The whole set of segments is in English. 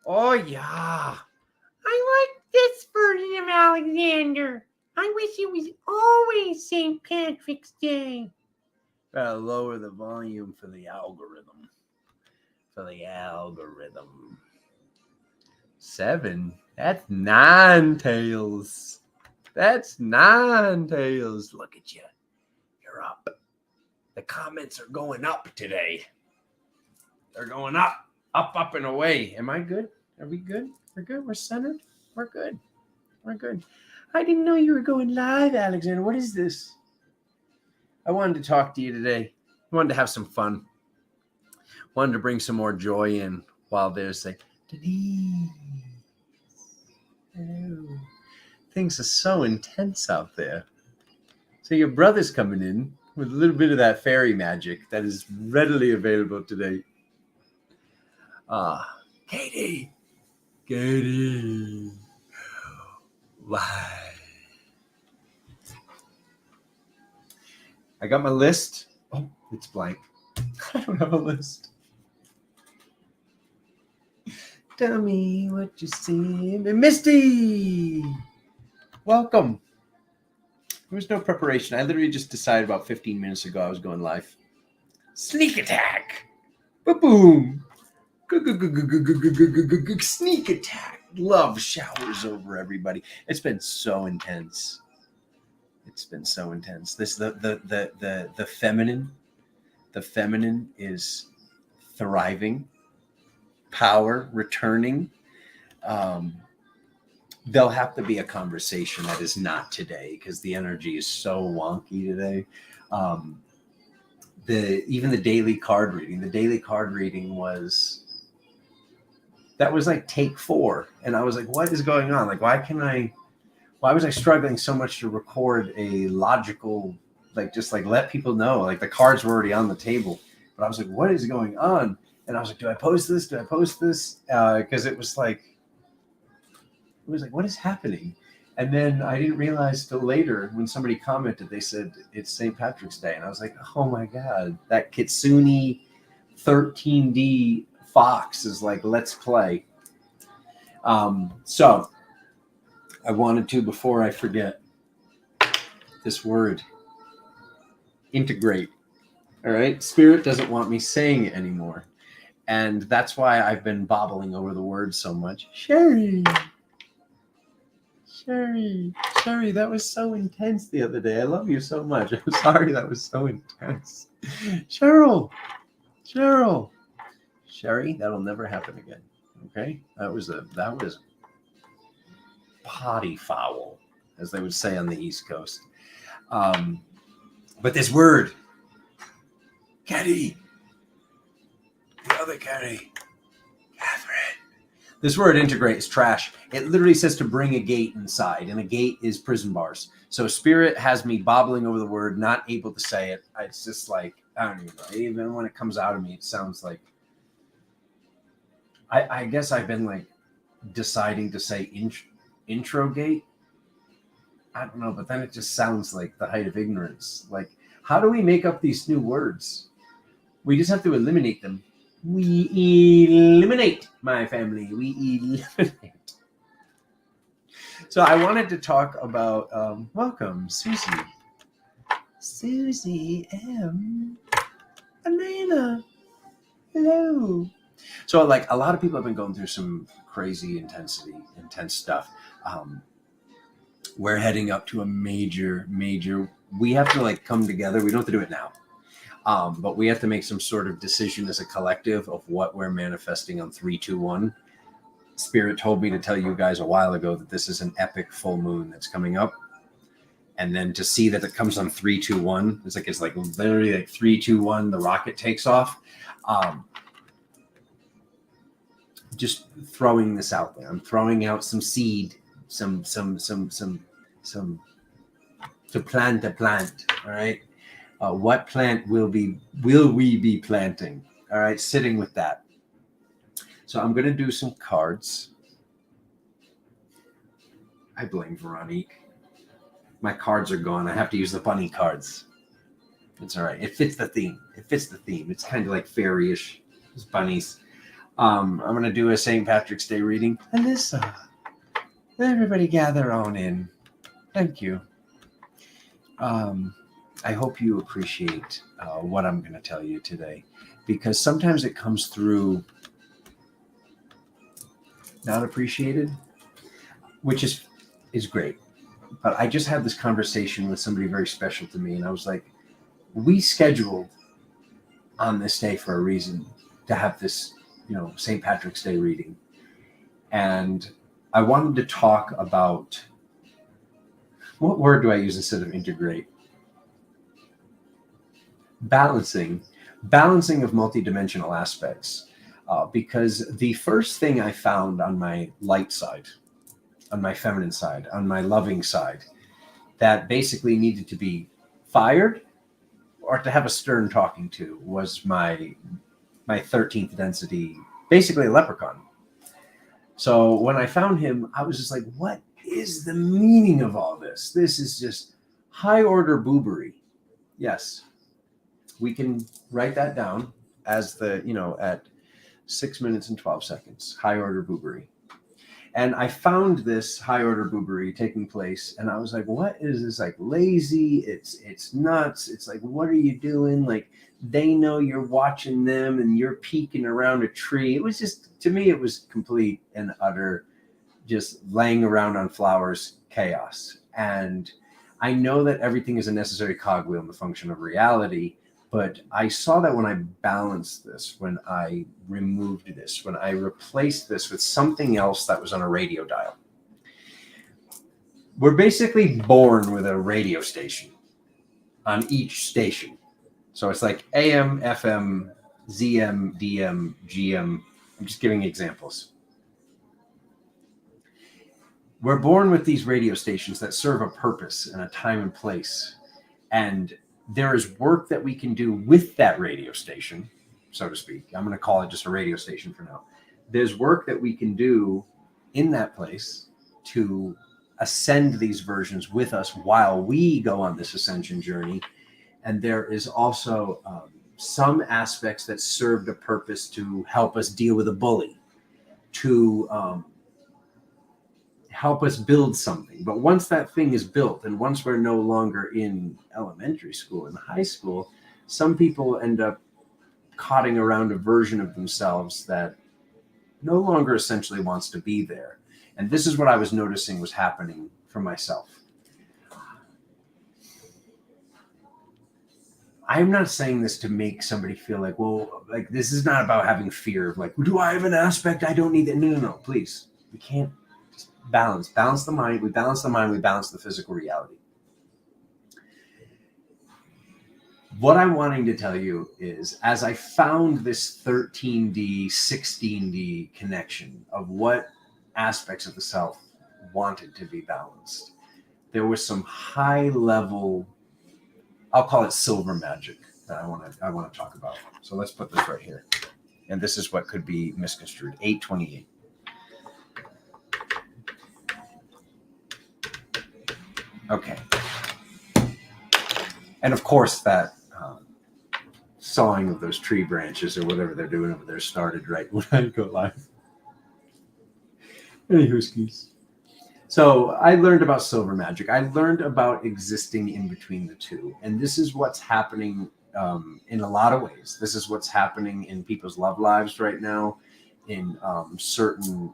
Oh, yeah. I like this version of Alexander. I wish it was always St. Patrick's Day. Gotta lower the volume for the algorithm. For the algorithm. 7? That's 9 tails. That's 9 tails. Look at you. You're up. The comments are going up today. They're going up, up, and away. Am I good? Are we good? We're good. We're centered. We're good. We're good. I didn't know you were going live, Alexander. What is this? I wanted to talk to you today. I wanted to have some fun. Wanted to bring some more joy in while there's like, Denise. Hello. Things are so intense out there. So your brother's coming in with a little bit of that fairy magic that is readily available today. Katie. Why? I got my list. Oh, it's blank. I don't have a list. Tell me what you see. Misty! Welcome. There was no preparation. I literally just decided about 15 minutes ago I was going live. Sneak attack! Ba-boom! Sneak attack! Love showers over everybody. It's been so intense. It's been so intense. This the feminine. The feminine is thriving. Power returning. There'll have to be a conversation that is not today because the energy is so wonky today. Even the daily card reading. The daily card reading was like take 4, and I was like, what is going on? Like, why was I struggling so much to record a logical, like, just like let people know, like the cards were already on the table, but I was like, what is going on? And I was like, do I post this? Because it was like, what is happening? And then I didn't realize till later when somebody commented, they said it's St. Patrick's Day. And I was like, oh my God, that Kitsune 13D Fox is like, let's play. So I wanted to, before I forget, this word, integrate. All right. Spirit doesn't want me saying it anymore. And that's why I've been bobbling over the word so much. Sherry, that was so intense the other day. I love you so much. I'm sorry that was so intense. Cheryl, Sherry, that'll never happen again. Okay, that was potty foul, as they would say on the East Coast. But this word, Caddy, the other Caddy, Catherine. This word integrate is trash. It literally says to bring a gate inside, and a gate is prison bars. So spirit has me bobbling over the word, not able to say it. It's just like, I don't even know. Even when it comes out of me, it sounds like, I guess I've been like deciding to say introgate. I don't know, but then it just sounds like the height of ignorance. Like, how do we make up these new words? We just have to eliminate them. We eliminate, my family. We eliminate. So I wanted to talk about, welcome, Susie. Susie M. Elena. Hello. So, like, a lot of people have been going through some crazy intense stuff. We're heading up to a major, we have to, like, come together. We don't have to do it now. But we have to make some sort of decision as a collective of what we're manifesting on 3-2-1. Spirit told me to tell you guys a while ago that this is an epic full moon that's coming up. And then to see that it comes on 3-2-1, it's like literally like 3-2-1, the rocket takes off. Just throwing this out there. I'm throwing out some seed, some to plant a plant. All right. What plant will we be planting? All right, sitting with that. So I'm going to do some cards. I blame Veronique. My cards are gone. I have to use the bunny cards. It's all right. It fits the theme. It's kind of like fairy-ish. It's bunnies. I'm going to do a St. Patrick's Day reading. Alyssa, everybody gather on in. Thank you. I hope you appreciate what I'm going to tell you today, because sometimes it comes through not appreciated, which is great. But I just had this conversation with somebody very special to me, and I was like, we scheduled on this day for a reason to have this, St. Patrick's Day reading. And I wanted to talk about, what word do I use instead of integrate? Balancing of multidimensional aspects. Because the first thing I found on my light side, on my feminine side, on my loving side, that basically needed to be fired or to have a stern talking to was my 13th density, basically a leprechaun. So when I found him, I was just like, what is the meaning of all this? This is just high order boobery. Yes, we can write that down as at 6 minutes and 12 seconds, high order boobery. And I found this high order boobery taking place, and I was like, what is this? Like, lazy, it's nuts. It's like, what are you doing? Like, they know you're watching them and you're peeking around a tree. It was just, to me, it was complete and utter, just laying around on flowers chaos. And I know that everything is a necessary cogwheel in the function of reality, but I saw that when I balanced this, when I removed this, when I replaced this with something else that was on a radio dial. We're basically born with a radio station on each station. So it's like AM, FM, ZM, DM, GM. I'm just giving examples. We're born with these radio stations that serve a purpose and a time and place. And there is work that we can do with that radio station, so to speak. I'm going to call it just a radio station for now. There's work that we can do in that place to ascend these versions with us while we go on this ascension journey. And there is also some aspects that served a purpose to help us deal with a bully, to help us build something. But once that thing is built, and once we're no longer in elementary school and high school, some people end up cotting around a version of themselves that no longer essentially wants to be there. And this is what I was noticing was happening for myself. I'm not saying this to make somebody feel like, well, like, this is not about having fear of like, do I have an aspect I don't need that? No, please. We can't. Balance the mind. We balance the mind. We balance the physical reality. What I'm wanting to tell you is, as I found this 13D, 16D connection of what aspects of the self wanted to be balanced, there was some high level, I'll call it silver magic, that I want to talk about. So let's put this right here. And this is what could be misconstrued. 828. Okay. And of course, that sawing of those tree branches or whatever they're doing over there started right when I go live. Any huskies. So I learned about silver magic. I learned about existing in between the two. And this is what's happening in a lot of ways. This is what's happening in people's love lives right now, in certain,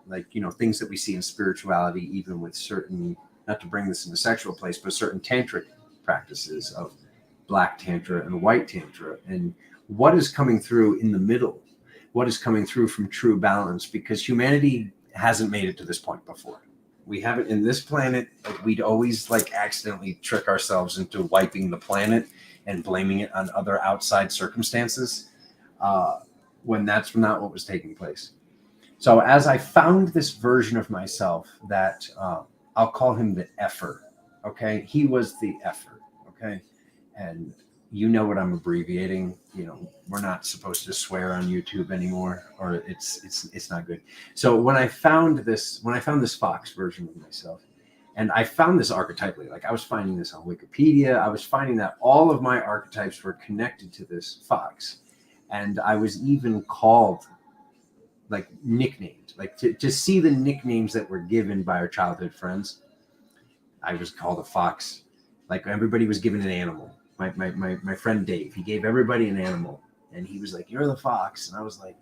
things that we see in spirituality, even with certain, not to bring this in the sexual place, but certain tantric practices of Black Tantra and White Tantra, and what is coming through in the middle, what is coming through from true balance, because humanity hasn't made it to this point before. We haven't in this planet. We'd always accidentally trick ourselves into wiping the planet and blaming it on other outside circumstances when that's not what was taking place. So as I found this version of myself that I'll call him the effer. Okay. He was the effer. Okay. And you know what I'm abbreviating. We're not supposed to swear on YouTube anymore, or it's not good. So when I found this fox version of myself, and I found this archetypally, I was finding this on Wikipedia, I was finding that all of my archetypes were connected to this fox. And I was even called like nicknames, like to see the nicknames that were given by our childhood friends. I was called a fox. Like everybody was given an animal. My friend Dave, he gave everybody an animal, and he was like, "You're the fox," and I was like,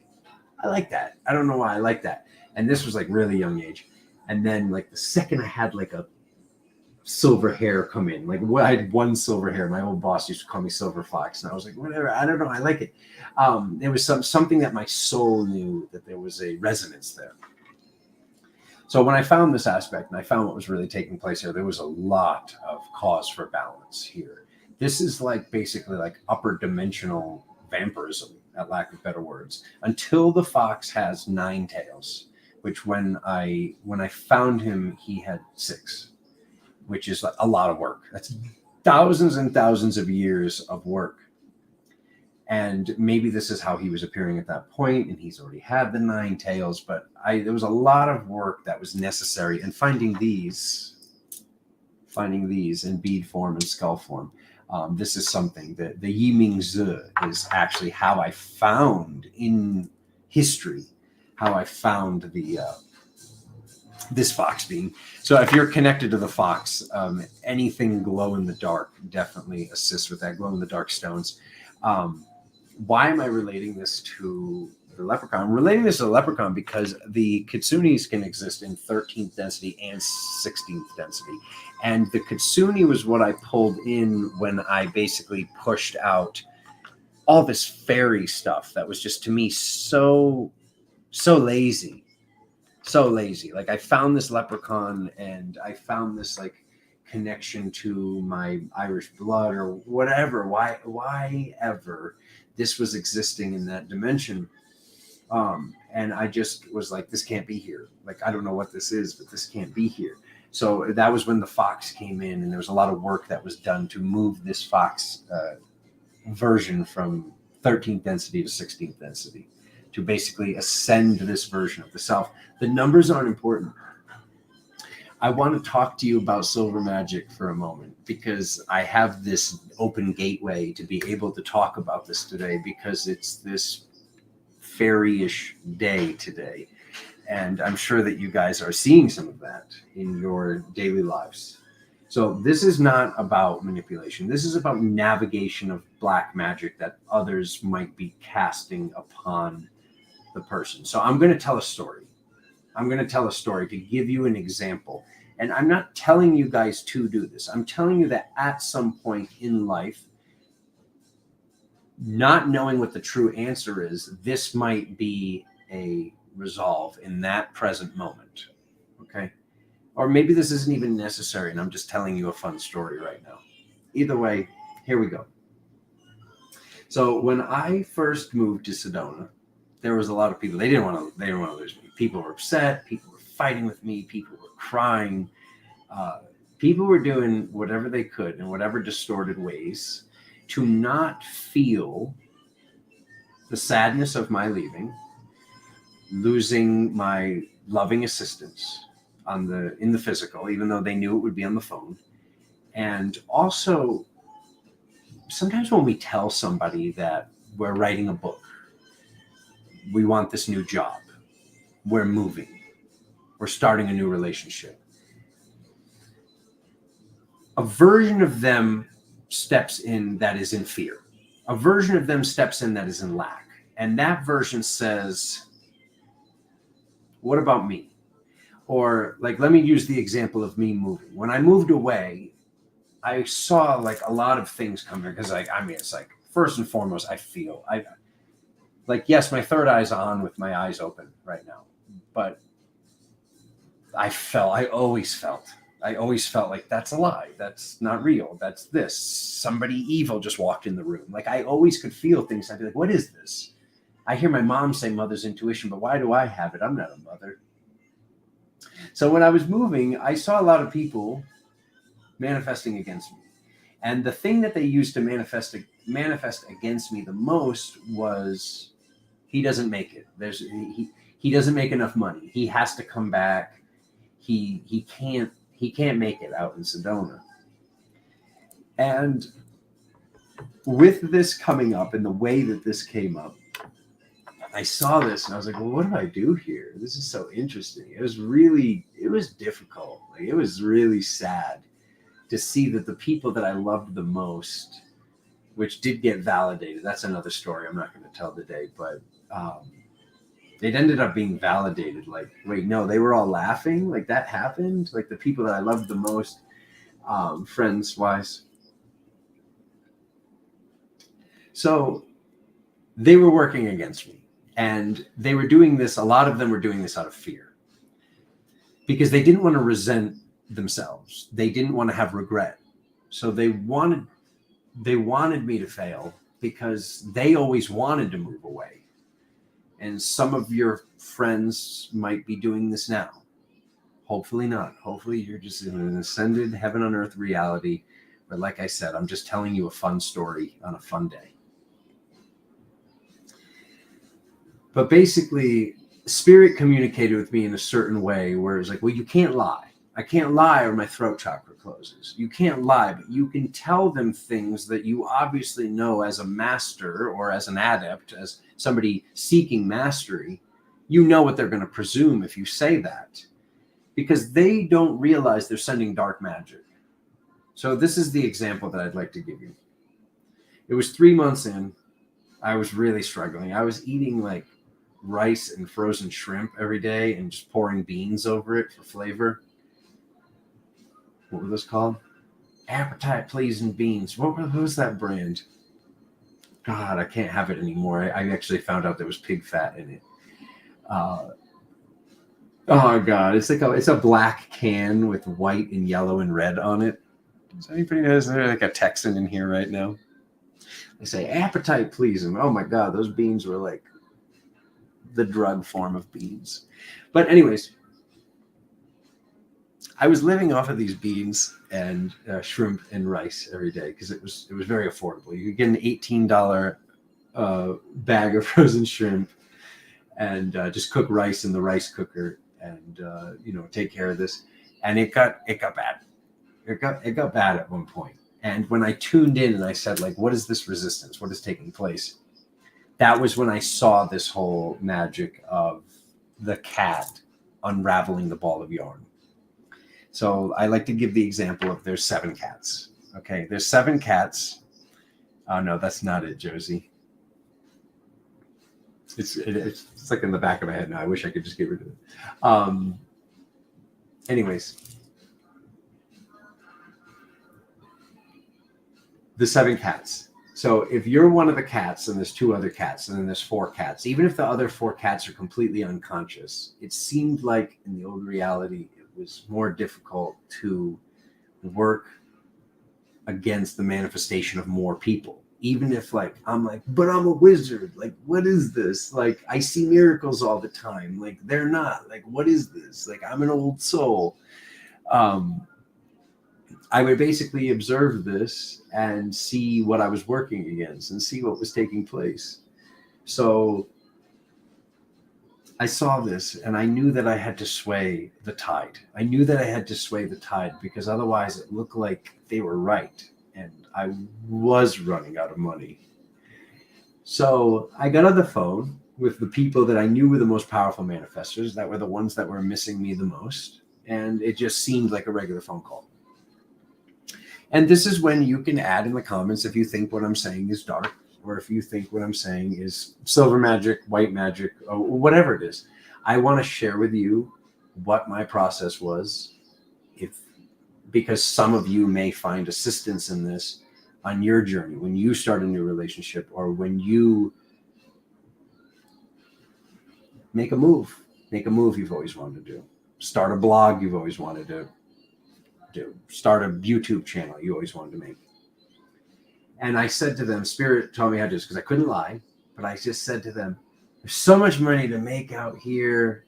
"I like that. I don't know why I like that." And this was like really young age. And then like the second I had like a silver hair come in, like I had one silver hair, my old boss used to call me Silver Fox, and I was like, whatever, I don't know, I like it. There was something that my soul knew that there was a resonance there. So when I found this aspect and I found what was really taking place here, there was a lot of cause for balance here. This is like basically like upper dimensional vampirism, at lack of better words, until the fox has 9 tails, which when I found him, he had 6, which is a lot of work. That's thousands and thousands of years of work. And maybe this is how he was appearing at that point, and he's already had the 9 tails, but there was a lot of work that was necessary. And finding these in bead form and skull form, this is something that the Yiming Zi is actually how I found in history, how I found this fox being. So if you're connected to the fox, anything glow in the dark definitely assists with that, glow in the dark stones. Why am I relating this to the leprechaun? I'm relating this to the leprechaun because the kitsunes can exist in 13th density and 16th density. And the kitsune was what I pulled in when I basically pushed out all this fairy stuff that was just, to me, so lazy. So lazy. Like I found this leprechaun and I found this like connection to my Irish blood or whatever. Why ever this was existing in that dimension. And I just was like, this can't be here. Like, I don't know what this is, but this can't be here. So that was when the fox came in, and there was a lot of work that was done to move this fox version from 13th density to 16th density, to basically ascend this version of the self. The numbers aren't important. I want to talk to you about silver magic for a moment, because I have this open gateway to be able to talk about this today, because it's this fairy-ish day today. And I'm sure that you guys are seeing some of that in your daily lives. So this is not about manipulation. This is about navigation of black magic that others might be casting upon the person. So I'm going to tell a story. I'm going to tell a story to give you an example. And I'm not telling you guys to do this. I'm telling you that at some point in life, not knowing what the true answer is, this might be a resolve in that present moment. Okay? Or maybe this isn't even necessary and I'm just telling you a fun story right now. Either way, here we go. So when I first moved to Sedona, there was a lot of people. They didn't want to lose me. People were upset. People were fighting with me. People were crying. People were doing whatever they could in whatever distorted ways to not feel the sadness of my leaving, losing my loving assistance in the physical, even though they knew it would be on the phone. And also, sometimes when we tell somebody that we're writing a book, we want this new job, we're moving, we're starting a new relationship, a version of them steps in that is in fear. A version of them steps in that is in lack. And that version says, what about me? Or like, let me use the example of me moving. When I moved away, I saw like a lot of things come here, because it's like, first and foremost, yes, my third eye's on with my eyes open right now, but I always felt like that's a lie. That's not real. That's this. Somebody evil just walked in the room. Like I always could feel things. I'd be like, what is this? I hear my mom say mother's intuition, but why do I have it? I'm not a mother. So when I was moving, I saw a lot of people manifesting against me. And the thing that they used to manifest against me the most was, he doesn't make it. He doesn't make enough money. He has to come back. He can't make it out in Sedona. And with this coming up and the way that this came up, I saw this and I was like, well, what do I do here? This is so interesting. It was difficult. Like, it was really sad to see that the people that I loved the most, which did get validated. That's another story I'm not going to tell today, but it ended up being validated. Like, wait, no, they were all laughing. Like, that happened. Like, the people that I loved the most, friends wise. So they were working against me, and they were doing this. A lot of them were doing this out of fear because they didn't want to resent themselves. They didn't want to have regret. So they wanted me to fail because they always wanted to move away. And some of your friends might be doing this now. Hopefully not. Hopefully you're just in an ascended heaven on earth reality. But like I said, I'm just telling you a fun story on a fun day. But basically, Spirit communicated with me in a certain way where it's like, well, you can't lie. I can't lie or my throat chakra closes. You can't lie, but you can tell them things that you obviously know as a master or as an adept, as somebody seeking mastery. You know what they're going to presume if you say that, because they don't realize they're sending dark magic. So this is the example that I'd like to give you. It was 3 months in. I was really struggling. I was eating like rice and frozen shrimp every day and just pouring beans over it for flavor. What were those called? Appetite pleasing beans. What was that brand? God, I can't have it anymore. I actually found out there was pig fat in it. Oh God, it's a black can with white and yellow and red on it. Does anybody know? Is there like a Texan in here right now? They say appetite pleasing. Oh my God, those beans were like the drug form of beans. But anyways, I was living off of these beans and shrimp and rice every day because it was very affordable. You could get an $18 bag of frozen shrimp and just cook rice in the rice cooker and take care of this. And it got bad. It got bad at one point. And when I tuned in and I said, like, what is this resistance? What is taking place? That was when I saw this whole magic of the cat unraveling the ball of yarn. So I like to give the example of there's 7 cats. Okay, there's 7 cats. Oh, no, that's not it, Josie. It's like in the back of my head now. I wish I could just get rid of it. Anyways, the 7 cats. So if you're one of the cats and there's 2 other cats and then there's 4 cats, even if the other 4 cats are completely unconscious, it seemed like in the old reality, it was more difficult to work against the manifestation of more people. Even if I'm like, but I'm a wizard. Like, what is this? Like, I see miracles all the time. Like, they're not. Like, what is this? Like, I'm an old soul. I would basically observe this and see what I was working against and see what was taking place. So I saw this and I knew that I had to sway the tide. I knew that I had to sway the tide because otherwise it looked like they were right and I was running out of money. So I got on the phone with the people that I knew were the most powerful manifestors, that were the ones that were missing me the most. And it just seemed like a regular phone call. And this is when you can add in the comments if you think what I'm saying is dark or if you think what I'm saying is silver magic, white magic, or whatever it is. I want to share with you what my process was, because some of you may find assistance in this on your journey when you start a new relationship or when you make a move you've always wanted to do, start a blog you've always wanted to do, start a YouTube channel you always wanted to make. And I said to them, Spirit told me how to do this because I couldn't lie, but I just said to them, there's so much money to make out here.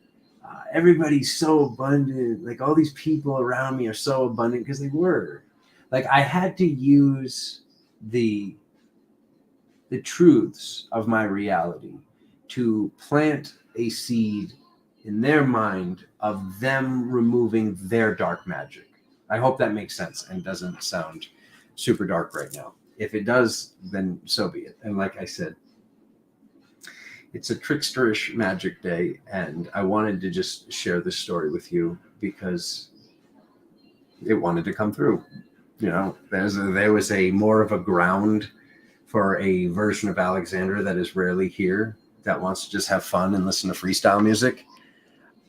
Everybody's so abundant. Like, all these people around me are so abundant because they were. Like, I had to use the truths of my reality to plant a seed in their mind of them removing their dark magic. I hope that makes sense and doesn't sound super dark right now. If it does, then so be it. And like I said, It's a tricksterish magic day, and I wanted to just share this story with you because it wanted to come through. You know, there was a more of a ground for a version of Alexander that is rarely here, that wants to just have fun and listen to freestyle music.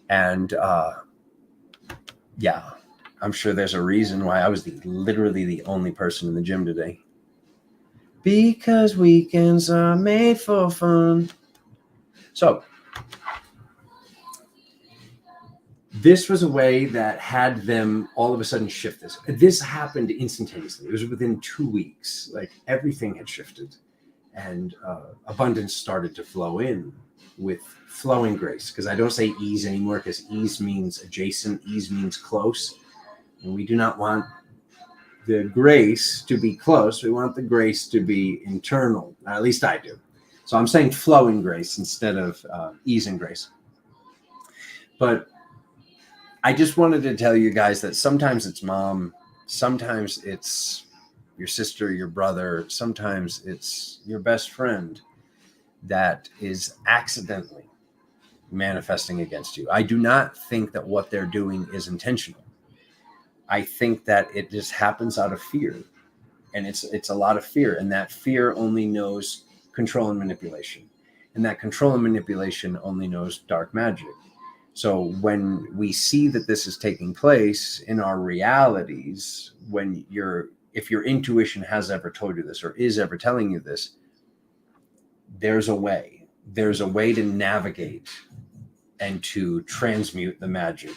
And yeah, I'm sure there's a reason why I was literally the only person in the gym today. Because weekends are made for fun. So this was a way that had them all of a sudden shift this. This happened instantaneously. It was within 2 weeks. Like everything had shifted, and abundance started to flow in with flowing grace. Because I don't say ease anymore, because ease means adjacent, ease means close. And we do not want the grace to be close. We want the grace to be internal. At least I do. So I'm saying flowing grace instead of ease and grace. But I just wanted to tell you guys that sometimes it's mom, sometimes it's your sister, your brother, sometimes it's your best friend that is accidentally manifesting against you. I do not think that what they're doing is intentional. I think that it just happens out of fear, and it's a lot of fear, and that fear only knows control and manipulation, and that control and manipulation only knows dark magic. So when we see that this is taking place in our realities, if your intuition has ever told you this or is ever telling you this, there's a way to navigate and to transmute the magic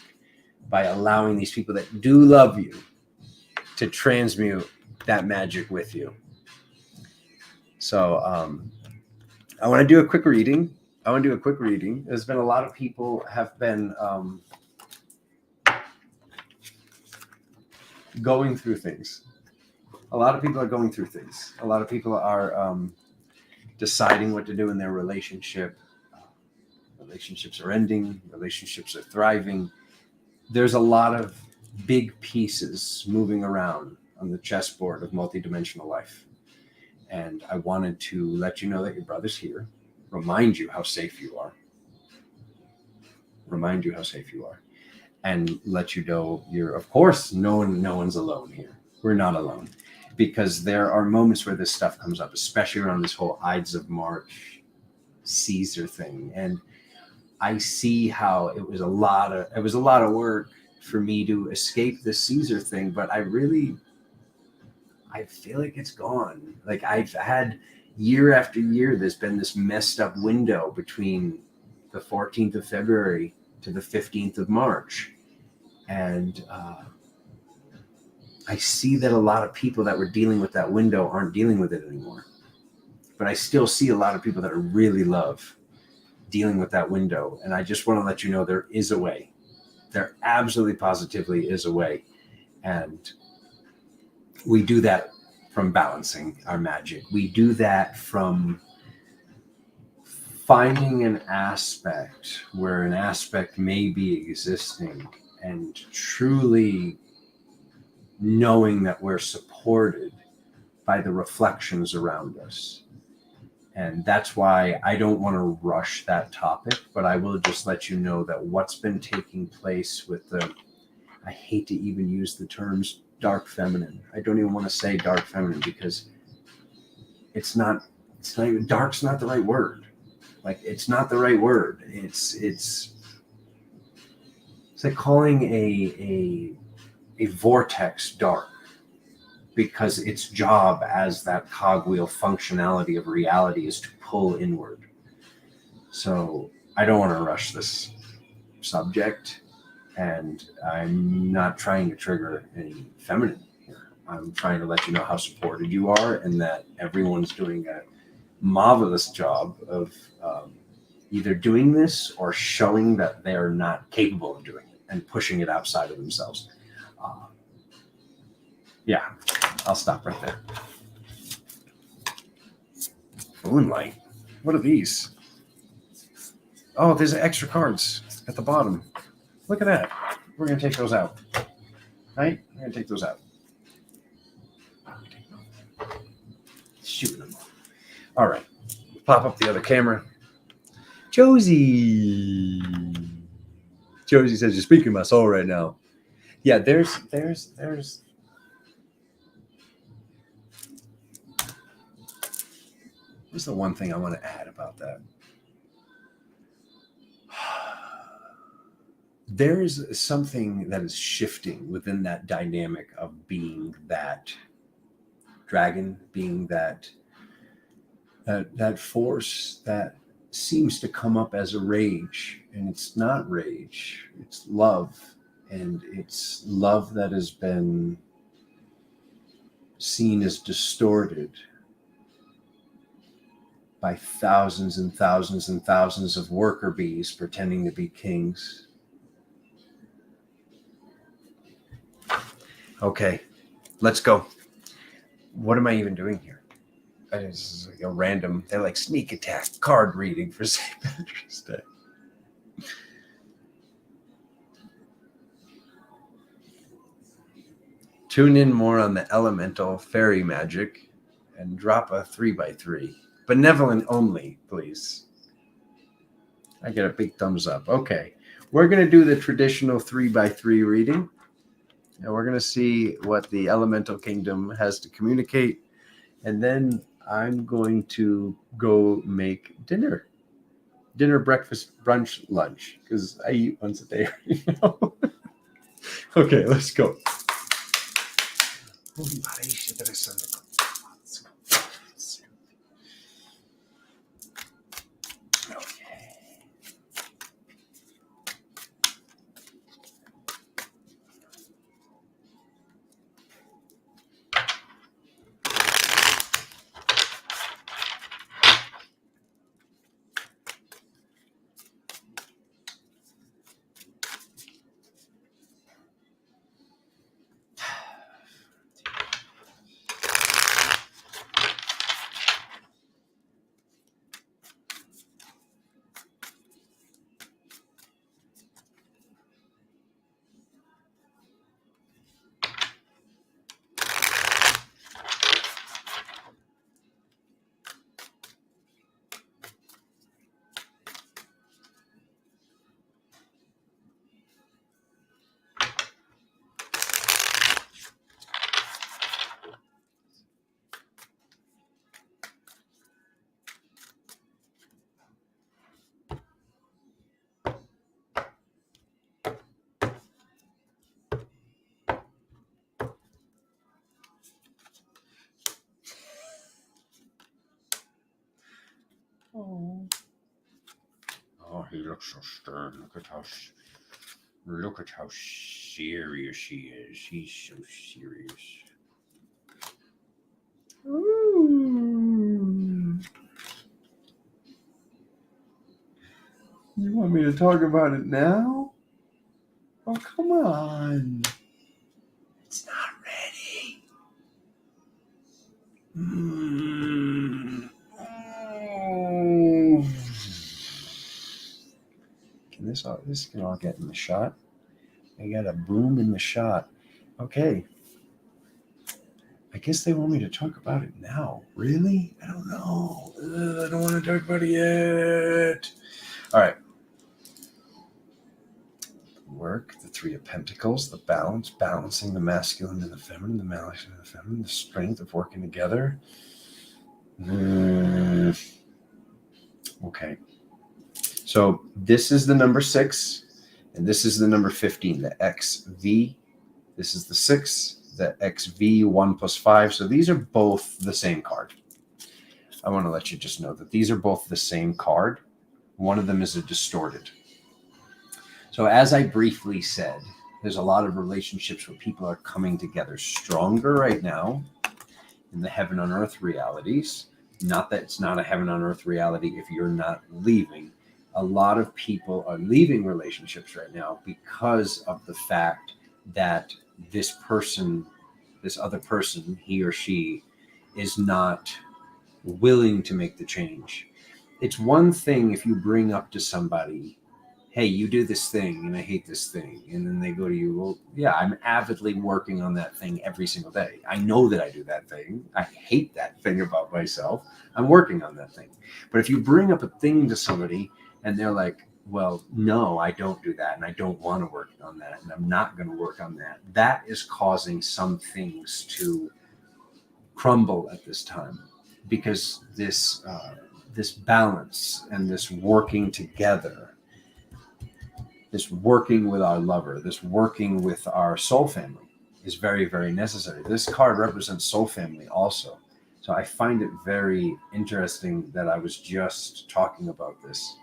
by allowing these people that do love you to transmute that magic with you. So I want to do a quick reading. There's been a lot of people have been going through things. A lot of people are going through things. A lot of people are deciding what to do in their relationship. Relationships are ending. Relationships are thriving. There's a lot of big pieces moving around on the chessboard of multidimensional life. And I wanted to let you know that your brother's here. Remind you how safe you are. And let you know of course, no one's alone here. We're not alone, because there are moments where this stuff comes up, especially around this whole Ides of March Caesar thing. And I see how it was a lot of work for me to escape the Caesar thing, but I feel like it's gone. Like I've had year after year, there's been this messed up window between the 14th of February to the 15th of March. And I see that a lot of people that were dealing with that window aren't dealing with it anymore. But I still see a lot of people that I really love dealing with that window. And I just want to let you know there is a way. There absolutely positively is a way. And we do that from balancing our magic. We do that from finding an aspect where an aspect may be existing and truly knowing that we're supported by the reflections around us. And that's why I don't want to rush that topic, but I will just let you know that what's been taking place with I hate to even use the terms dark feminine. I don't even want to say dark feminine, because it's not even, dark's not the right word. Like, it's not the right word. It's like calling a vortex dark, because its job as that cogwheel functionality of reality is to pull inward. So I don't want to rush this subject, and I'm not trying to trigger any feminine here. I'm trying to let you know how supported you are, and that everyone's doing a marvelous job of either doing this or showing that they're not capable of doing it and pushing it outside of themselves. Yeah, I'll stop right there. Moonlight. What are these? Oh, there's extra cards at the bottom. Look at that. We're going to take those out. Right? We're going to take those out. Shoot them. All right. Pop up the other camera. Josie. Josie says, you're speaking my soul right now. Yeah, there's. What's the one thing I want to add about that? There's something that is shifting within that dynamic of being that dragon, being that force that seems to come up as a rage, and it's not rage, it's love, and it's love that has been seen as distorted by thousands and thousands and thousands of worker bees pretending to be kings. Okay, let's go. What am I even doing here? This is like a random, they're like sneak attack card reading for St. Patrick's Day. Tune in more on the elemental fairy magic and drop a 3x3. Benevolent only, please. I get a big thumbs up. Okay, we're going to do the traditional 3x3 reading. And we're going to see what the elemental kingdom has to communicate. And then I'm going to go make dinner. Dinner, breakfast, brunch, lunch. Because I eat once a day right now. Okay, let's go. Oh, he looks so stern. Look at how serious he is. He's so serious. Ooh. You want me to talk about it now? Oh, come on. It's not ready. Oh. This can all get in the shot. I got a boom in the shot. Okay. I guess they want me to talk about it now. Really? I don't know. I don't want to talk about it yet. All right. Work, the Three of Pentacles, the balance, balancing the masculine and the feminine, the masculine and the feminine, the strength of working together. Okay. So this is the number 6, and this is the number 15, the XV. This is the 6, the XV 1 plus 5. So these are both the same card. I want to let you just know that these are both the same card. One of them is a distorted. So as I briefly said, there's a lot of relationships where people are coming together stronger right now in the heaven on earth realities. Not that it's not a heaven on earth reality if you're not leaving. A lot of people are leaving relationships right now because of the fact that this person, this other person, he or she, is not willing to make the change. It's one thing if you bring up to somebody, hey, you do this thing and I hate this thing. And then they go to you, well, yeah, I'm avidly working on that thing every single day. I know that I do that thing. I hate that thing about myself. I'm working on that thing. But if you bring up a thing to somebody And they're like, well, no, I don't do that. And I don't want to work on that. And I'm not going to work on that. That is causing some things to crumble at this time, because this balance and this working together, this working with our lover, this working with our soul family is very, very necessary. This card represents soul family also. So I find it very interesting that I was just talking about this.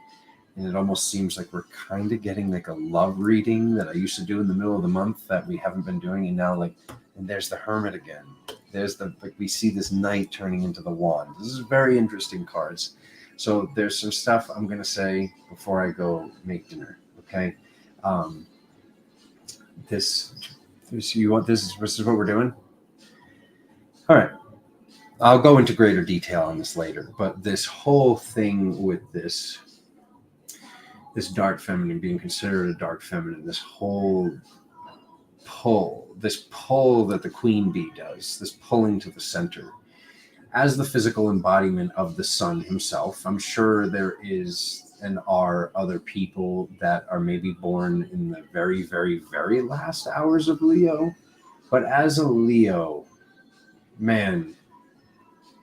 And it almost seems like we're kind of getting like a love reading that I used to do in the middle of the month that we haven't been doing. And now, like, and there's the Hermit again. There's like, we see this Knight turning into the Wand. This is very interesting cards. So there's some stuff I'm going to say before I go make dinner. Okay. This is what we're doing. All right. I'll go into greater detail on this later, but this whole thing with this dark feminine being considered a dark feminine, this whole pull that the queen bee does, this pulling to the center, as the physical embodiment of the sun himself. I'm sure there is and are other people that are maybe born in the very, very, very last hours of Leo. But as a Leo, man,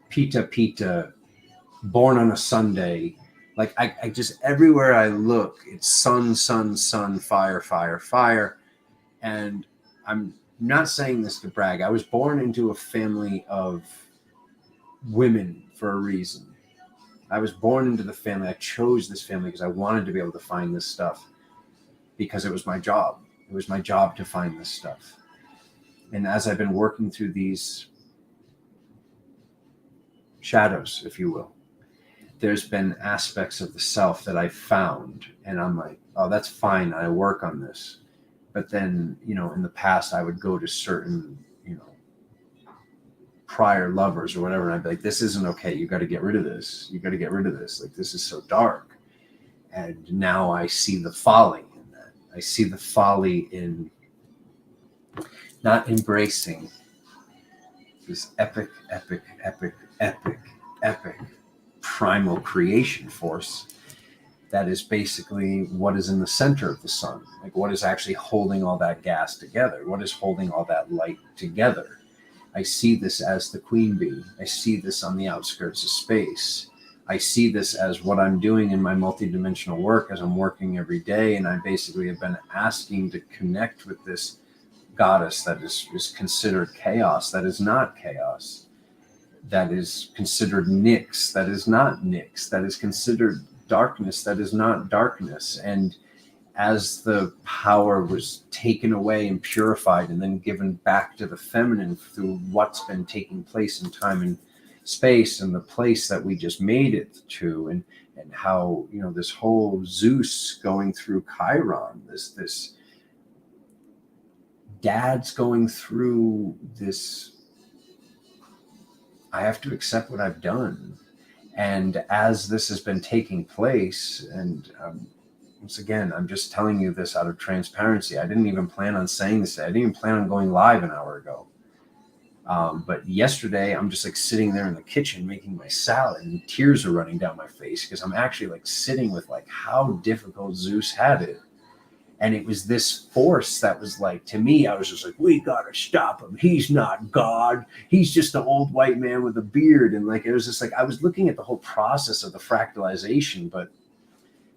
Pita, born on a Sunday, like I just, everywhere I look, it's sun, fire. And I'm not saying this to brag. I was born into a family of women for a reason. I was born into the family. I chose this family because I wanted to be able to find this stuff, because it was my job. It was my job to find this stuff. And as I've been working through these shadows, if you will, there's been aspects of the self that I found, and I'm like, oh, that's fine. I work on this. But then, in the past, I would go to certain, prior lovers or whatever, and I'd be like, this isn't okay. You got to get rid of this. You got to get rid of this. Like, this is so dark. And now I see the folly in that. I see the folly in not embracing this epic primal creation force that is basically what is in the center of the sun. Like, what is actually holding all that gas together? What is holding all that light together? I see this as the queen bee. I see this on the outskirts of space. I see this as what I'm doing in my multidimensional work as I'm working every day. And I basically have been asking to connect with this goddess that is considered chaos, that is not chaos, that is considered Nyx, that is not Nyx, that is considered darkness, that is not darkness. And as the power was taken away and purified and then given back to the feminine through what's been taking place in time and space and the place that we just made it to, and how, this whole Zeus going through Chiron, this dad's going through this, I have to accept what I've done. And as this has been taking place, and once again, I'm just telling you this out of transparency. I didn't even plan on saying this. I didn't even plan on going live an hour ago. But yesterday, I'm just like sitting there in the kitchen making my salad, and tears are running down my face because I'm actually like sitting with like how difficult Zeus had it. And it was this force that was like, to me, I was just like, we got to stop him. He's not God. He's just an old white man with a beard. And like, it was just like, I was looking at the whole process of the fractalization, but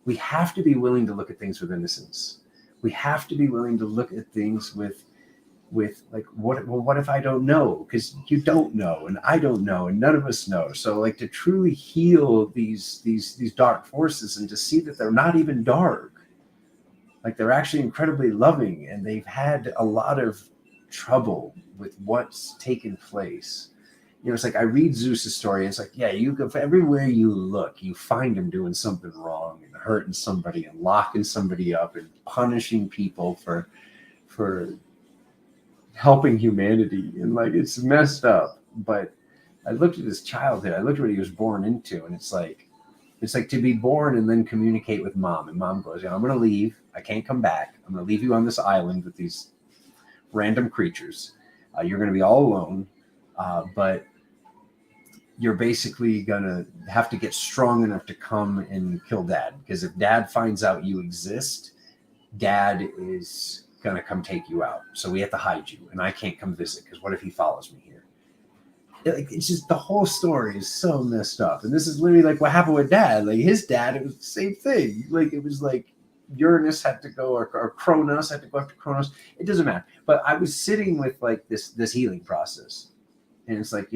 we have to be willing to look at things with innocence. We have to be willing to look at things with like, what if I don't know? Because you don't know, and I don't know, and none of us know. So like, to truly heal these dark forces and to see that they're not even dark, like they're actually incredibly loving, and they've had a lot of trouble with what's taken place. It's like I read Zeus's story, and it's like, yeah, you go everywhere you look, you find him doing something wrong and hurting somebody and locking somebody up and punishing people for helping humanity. And like, it's messed up. But I looked at his childhood, I looked at what he was born into, and it's like to be born and then communicate with mom, and mom goes, I'm going to leave. I can't come back. I'm going to leave you on this island with these random creatures. You're going to be all alone. But you're basically gonna have to get strong enough to come and kill dad. Because if dad finds out you exist, dad is gonna come take you out. So we have to hide you, and I can't come visit because what if he follows me here? It's just the whole story is so messed up. And this is literally like what happened with dad. Like his dad, it was the same thing. Like it was like Uranus had to go, or Kronos had to go after Kronos. It doesn't matter. But I was sitting with like this healing process, and it's like,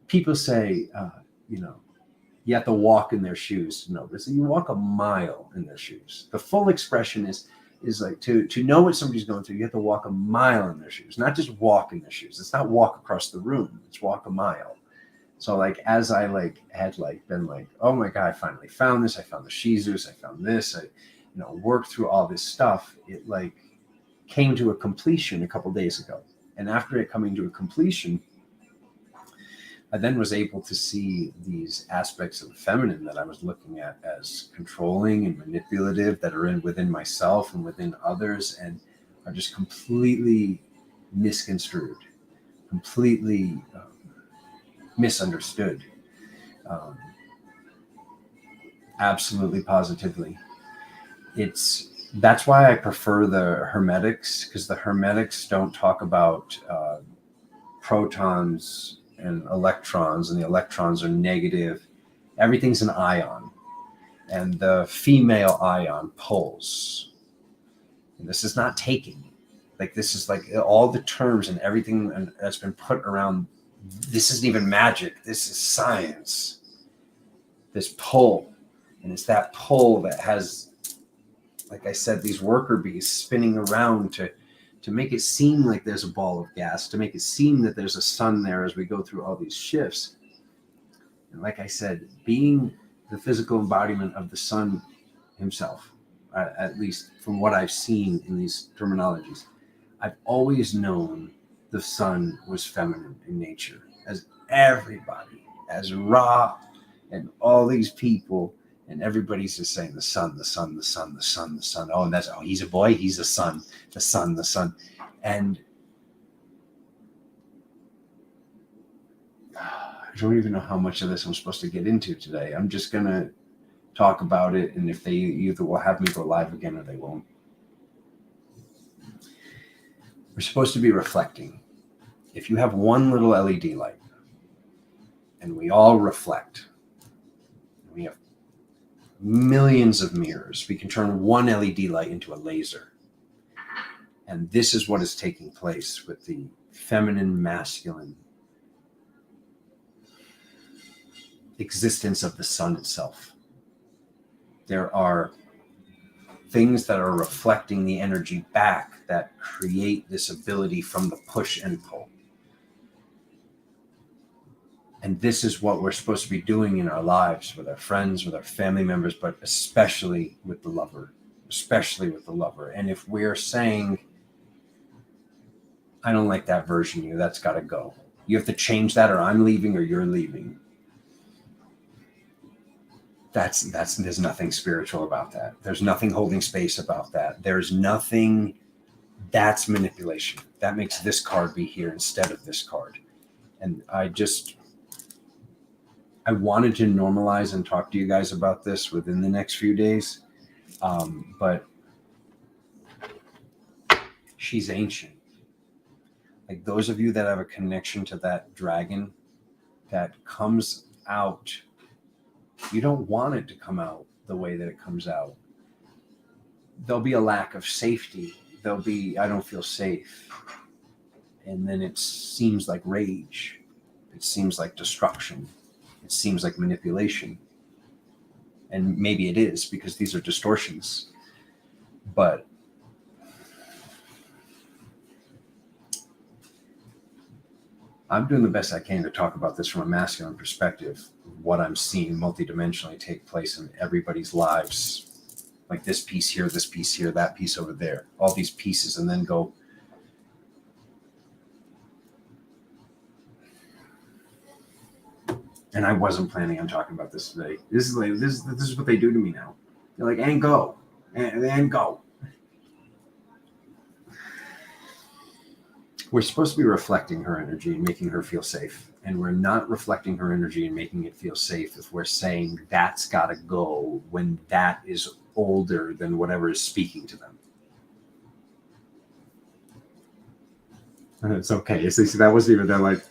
people say, you have to walk in their shoes to know this. You walk a mile in their shoes. The full expression is like to know what somebody's going through. You have to walk a mile in their shoes, not just walk in their shoes. It's not walk across the room. It's walk a mile. So like as I had been like, oh my God, I finally found this. I found the Jesus. I found this. I worked through all this stuff. It like came to a completion a couple days ago, and after it coming to a completion, I then was able to see these aspects of the feminine that I was looking at as controlling and manipulative that are within myself and within others, and are just completely misconstrued, completely misunderstood. Absolutely, positively. That's why I prefer the Hermetics, because the Hermetics don't talk about protons and electrons, and the electrons are negative. Everything's an ion, and the female ion pulls. And this is not taking. Like this is like all the terms and everything that's been put around. This isn't even magic. This is science. This pull, and it's that pull that has, like I said, these worker bees spinning around to make it seem like there's a ball of gas, to make it seem that there's a sun there as we go through all these shifts. And like I said, being the physical embodiment of the sun himself, at least from what I've seen in these terminologies, I've always known the sun was feminine in nature, as everybody, as Ra and all these people, and everybody's just saying the sun, the sun, the sun, the sun, the sun. Oh, and he's a boy, he's a son, the sun, the sun. And I don't even know how much of this I'm supposed to get into today. I'm just going to talk about it, and if they either will have me go live again or they won't. We're supposed to be reflecting. If you have one little LED light, and we all reflect, we have millions of mirrors, we can turn one LED light into a laser. And this is what is taking place with the feminine, masculine existence of the sun itself. There are things that are reflecting the energy back that create this ability from the push and pull. And this is what we're supposed to be doing in our lives with our friends, with our family members, but especially with the lover, And if we're saying, I don't like that version of you, that's got to go. You have to change that, or I'm leaving, or you're leaving. There's nothing spiritual about that. There's nothing holding space about that. There's nothing, that's manipulation. That makes this card be here instead of this card. And I wanted to normalize and talk to you guys about this within the next few days. But she's ancient. Like those of you that have a connection to that dragon that comes out, you don't want it to come out the way that it comes out. There'll be a lack of safety. There'll be, I don't feel safe. And then it seems like rage. It seems like destruction. It seems like manipulation. And maybe it is, because these are distortions. But I'm doing the best I can to talk about this from a masculine perspective, what I'm seeing multidimensionally take place in everybody's lives. Like this piece here, that piece over there, all these pieces, and then go, and I wasn't planning on talking about this today. This is what they do to me now. They're like, and go, and go. We're supposed to be reflecting her energy and making her feel safe. and we're not reflecting her energy and making it feel safe, if we're saying that's got to go when that is older than whatever is speaking to them. And it's okay. You see, that wasn't even, they're like,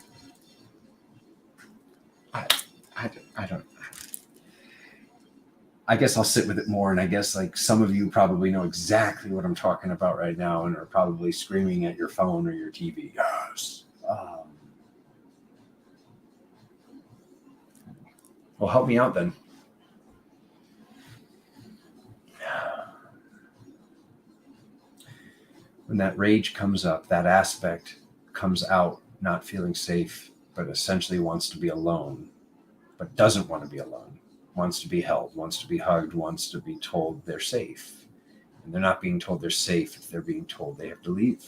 I don't. I guess I'll sit with it more, and I guess like some of you probably know exactly what I'm talking about right now and are probably screaming at your phone or your TV. Yes. Well, help me out then. When that rage comes up, that aspect comes out not feeling safe, but essentially wants to be alone, but doesn't want to be alone, wants to be held, wants to be hugged, wants to be told they're safe. And they're not being told they're safe if they're being told they have to leave.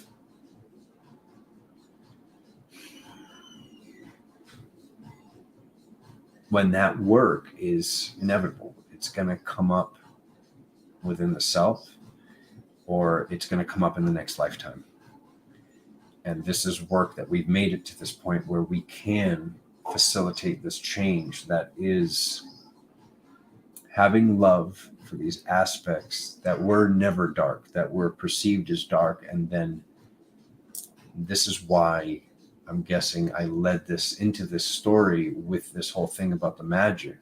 When that work is inevitable, it's going to come up within the self, or it's going to come up in the next lifetime. And this is work that we've made it to this point where we can facilitate this change, that is having love for these aspects that were never dark, that were perceived as dark. And then this is why I'm guessing I led this into this story with this whole thing about the magic.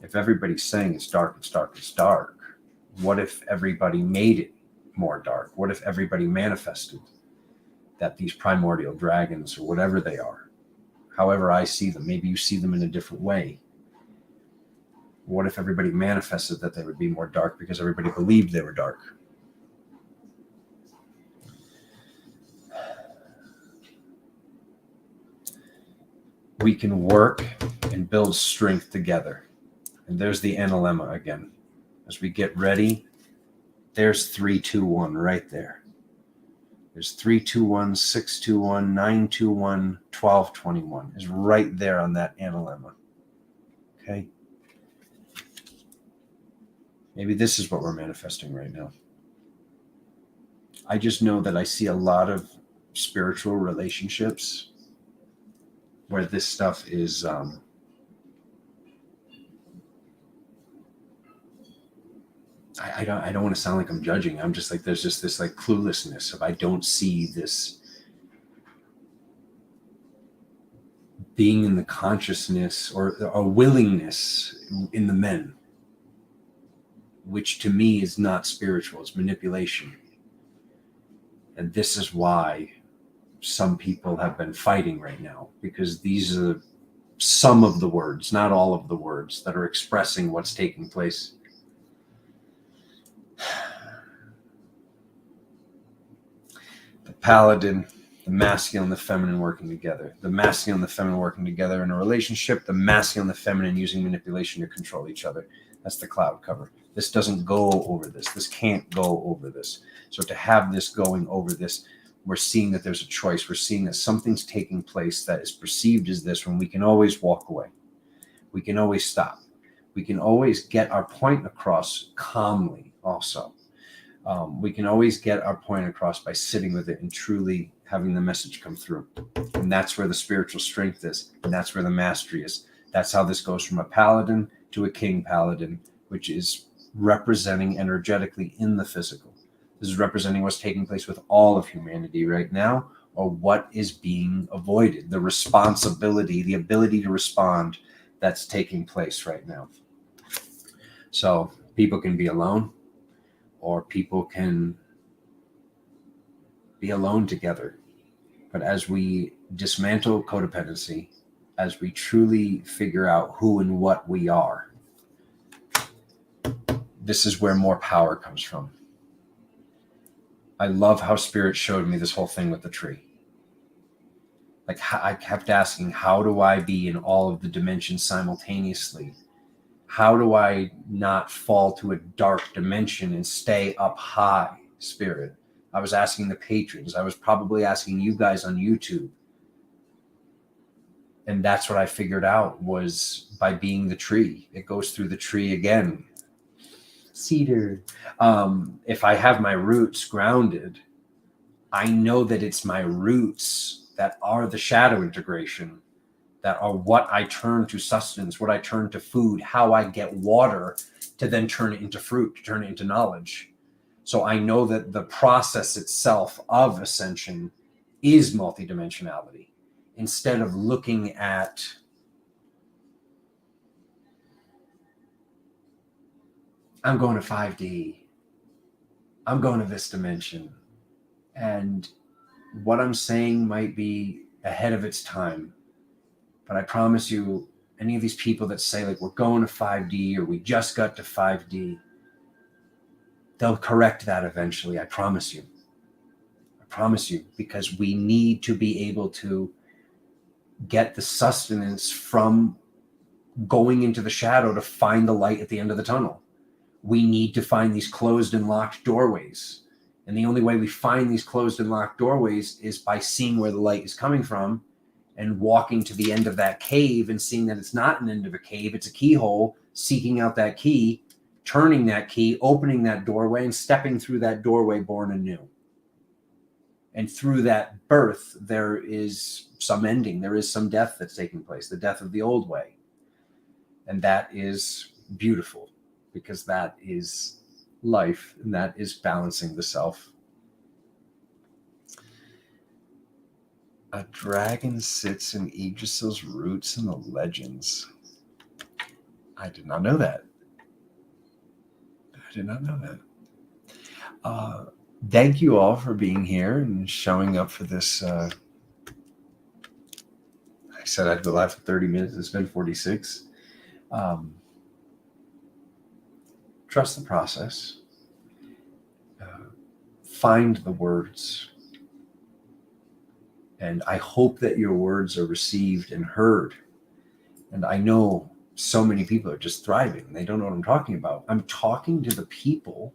If everybody's saying it's dark, it's dark, it's dark, what if everybody made it more dark? What if everybody manifested that these primordial dragons, or whatever they are, however I see them, maybe you see them in a different way. What if everybody manifested that they would be more dark because everybody believed they were dark? We can work and build strength together. And there's the analemma again. As we get ready, there's 3, 2, 1 right there. There's 3, 2, 1, 6, 2, 1, 9, 2, 1, 12, 21 is right there on that analemma. Okay. Maybe this is what we're manifesting right now. I just know that I see a lot of spiritual relationships where this stuff is I don't want to sound like I'm judging. I'm just like, there's just this like cluelessness of, I don't see this being in the consciousness or a willingness in the men, which to me is not spiritual, it's manipulation. And this is why some people have been fighting right now, because these are some of the words, not all of the words, that are expressing what's taking place. The paladin, the masculine, the feminine working together. The masculine and the feminine working together in a relationship. The masculine and the feminine using manipulation to control each other. That's the cloud cover. This doesn't go over this. This can't go over this. So to have this going over this, we're seeing that there's a choice. We're seeing that something's taking place that is perceived as this, when we can always walk away. We can always stop. We can always get our point across calmly also. We can always get our point across by sitting with it and truly having the message come through. And that's where the spiritual strength is. And that's where the mastery is. That's how this goes from a paladin to a king paladin, which is representing energetically in the physical. This is representing what's taking place with all of humanity right now, or what is being avoided, the responsibility, the ability to respond that's taking place right now. So people can be alone, or people can be alone together. But as we dismantle codependency, as we truly figure out who and what we are, this is where more power comes from. I love how Spirit showed me this whole thing with the tree. Like, I kept asking, how do I be in all of the dimensions simultaneously? How do I not fall to a dark dimension and stay up high, Spirit? I was asking the patrons. I was probably asking you guys on YouTube. And that's what I figured out, was by being the tree. It goes through the tree again. Cedar. If I have my roots grounded, I know that it's my roots that are the shadow integration, that are what I turn to sustenance, what I turn to food, how I get water to then turn it into fruit, to turn it into knowledge. So I know that the process itself of ascension is multidimensionality. Instead of looking at I'm going to 5D, I'm going to this dimension, and what I'm saying might be ahead of its time. But I promise you, any of these people that say like we're going to 5D or we just got to 5D, they'll correct that eventually. I promise you. I promise you, because we need to be able to get the sustenance from going into the shadow to find the light at the end of the tunnel. We need to find these closed and locked doorways. And the only way we find these closed and locked doorways is by seeing where the light is coming from and walking to the end of that cave and seeing that it's not an end of a cave, it's a keyhole, seeking out that key, turning that key, opening that doorway, and stepping through that doorway born anew. And through that birth, there is some ending. There is some death that's taking place, the death of the old way. And that is beautiful, because that is life, and that is balancing the self. A dragon sits in Yggdrasil's roots in the legends. I did not know that. I did not know that. Thank you all for being here and showing up for this. I said I'd go live for 30 minutes. It's been 46. Trust the process. Find the words. And I hope that your words are received and heard. And I know so many people are just thriving. They don't know what I'm talking about. I'm talking to the people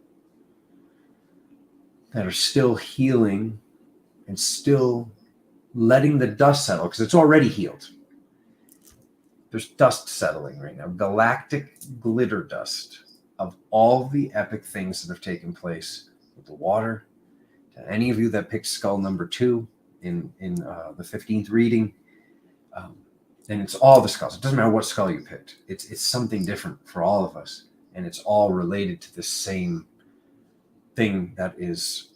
that are still healing and still letting the dust settle, because it's already healed. There's dust settling right now. Galactic glitter dust of all the epic things that have taken place with the water. To any of you that picked skull number 2 in the 15th reading, and it's all the skulls. It doesn't matter what skull you picked. It's something different for all of us, and it's all related to the same thing that is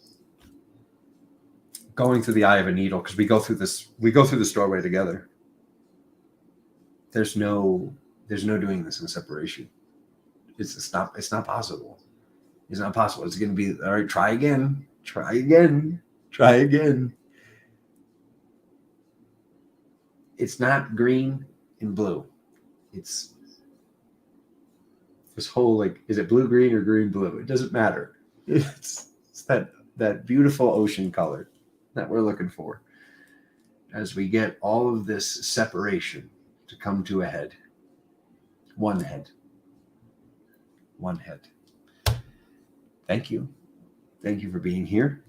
going through the eye of a needle, because we go through this doorway together. There's no doing this in separation. It's not possible. It's not possible. It's going to be, all right, try again. It's not green and blue. It's this whole, like, is it blue green or green blue? It doesn't matter. It's that beautiful ocean color that we're looking for as we get all of this separation to come to a head. One head. Thank you. Thank you for being here.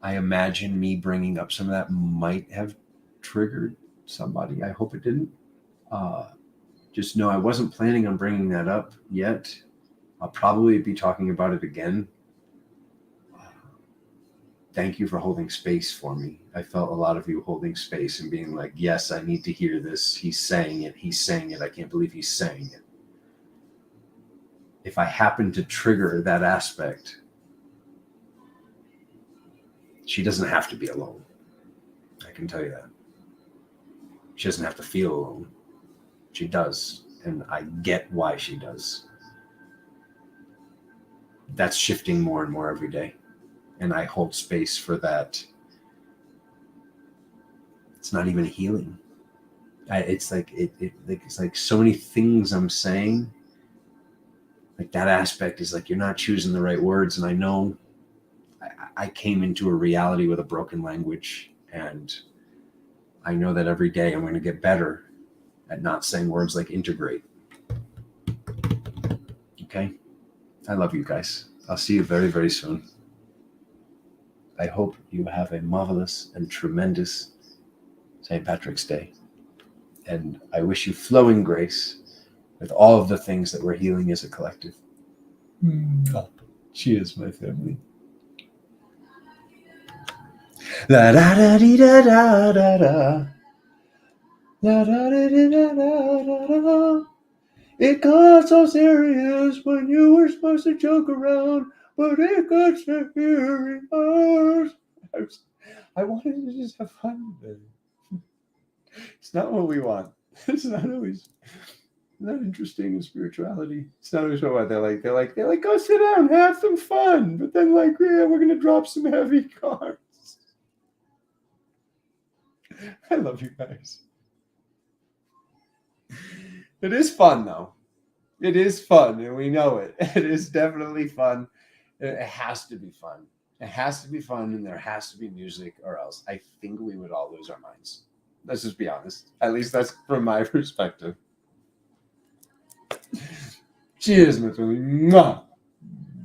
I imagine me bringing up some of that might have triggered somebody. I hope it didn't. Just know I wasn't planning on bringing that up yet. I'll probably be talking about it again. Thank you for holding space for me. I felt a lot of you holding space and being like, yes, I need to hear this. He's saying it. I can't believe he's saying it. If I happen to trigger that aspect, she doesn't have to be alone. I can tell you that. She doesn't have to feel alone. She does. And I get why she does. That's shifting more and more every day. And I hold space for that. It's not even healing. It's like so many things I'm saying. Like that aspect is like, you're not choosing the right words. And I know I came into a reality with a broken language, and I know that every day I'm going to get better at not saying words like integrate. Okay? I love you guys. I'll see you very, very soon. I hope you have a marvelous and tremendous St. Patrick's Day. And I wish you flowing grace with all of the things that we're healing as a collective. Cheers, my family. La da da dee da da da da. La da da dee da da da da. It got so serious when you were supposed to joke around, but it got serious. I wanted to just have fun today. It's not what we want. It's not always not interesting in spirituality. It's not always what they're like, go sit down, have some fun. But then like, yeah, we're gonna drop some heavy cards. I love you guys. It is fun though. It is fun, and we know it. It is definitely fun. It has to be fun. It has to be fun, and there has to be music, or else I think we would all lose our minds. Let's just be honest. At least that's from my perspective. Cheers, my family. Mwah.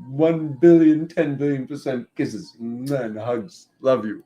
1 billion, 10 billion% kisses and hugs. Love you.